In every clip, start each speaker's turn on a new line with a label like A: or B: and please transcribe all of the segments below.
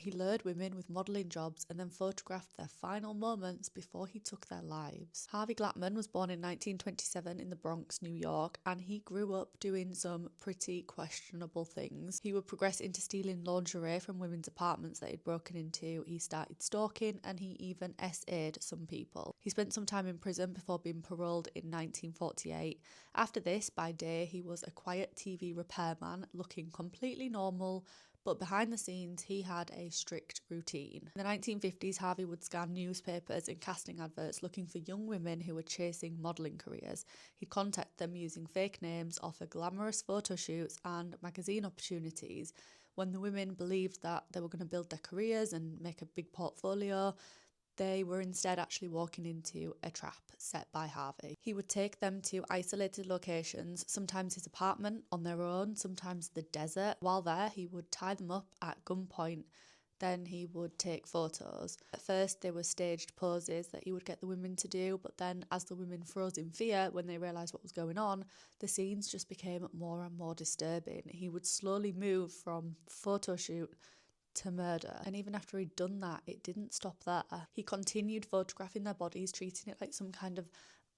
A: He lured women with modelling jobs and then photographed their final moments before he took their lives. Harvey Glattman was born in 1927 in the Bronx, New York, and he grew up doing some pretty questionable things. He would progress into stealing lingerie from women's apartments that he'd broken into. He started stalking, and he even SA'd some people. He spent some time in prison before being paroled in 1948. After this, by day, he was a quiet TV repairman, looking completely normal, but behind the scenes, he had a strict routine. In the 1950s, Harvey would scan newspapers and casting adverts looking for young women who were chasing modelling careers. He'd contact them using fake names, offer glamorous photo shoots and magazine opportunities. When the women believed that they were going to build their careers and make a big portfolio, they were instead actually walking into a trap set by Harvey. He would take them to isolated locations, sometimes his apartment on their own, sometimes the desert. While there, he would tie them up at gunpoint. Then he would take photos. At first, they were staged poses that he would get the women to do, but then as the women froze in fear when they realised what was going on, the scenes just became more and more disturbing. He would slowly move from photo shoot to murder. And even after he'd done that, it didn't stop there. He continued photographing their bodies, treating it like some kind of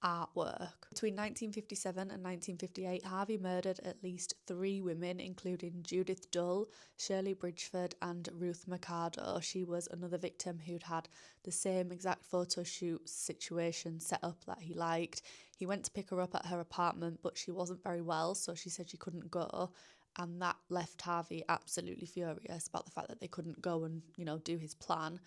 A: artwork. Between 1957 and 1958, Harvey murdered at least 3 women, including Judith Dull, Shirley Bridgeford, and Ruth Mercado. She was another victim who'd had the same exact photo shoot situation set up that he liked. He went to pick her up at her apartment, but she wasn't very well, so she said she couldn't go. And that left Harvey absolutely furious about the fact that they couldn't go and, do his plan.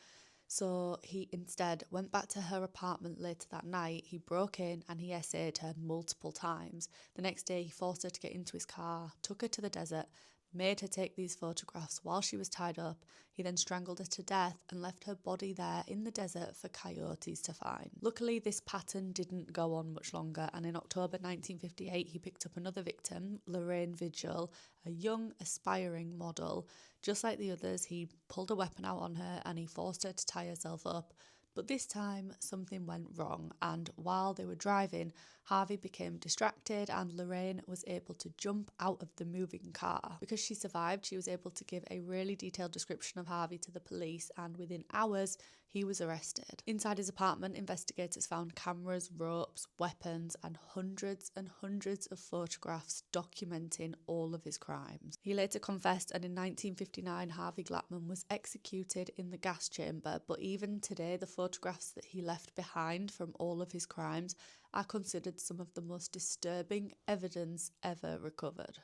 A: So he instead went back to her apartment later that night. He broke in and he SA'd her multiple times. The next day, he forced her to get into his car, took her to the desert, made her take these photographs while she was tied up. He then strangled her to death and left her body there in the desert for coyotes to find. Luckily, this pattern didn't go on much longer, and in October 1958, he picked up another victim, Lorraine Vigil, a young, aspiring model. Just like the others, he pulled a weapon out on her and he forced her to tie herself up. But this time, something went wrong, and while they were driving, Harvey became distracted and Lorraine was able to jump out of the moving car. Because she survived, she was able to give a really detailed description of Harvey to the police, and within hours, he was arrested. Inside his apartment, investigators found cameras, ropes, weapons, and hundreds of photographs documenting all of his crimes. He later confessed, and in 1959, Harvey Glattman was executed in the gas chamber, but even today, the photographs that he left behind from all of his crimes are considered some of the most disturbing evidence ever recovered.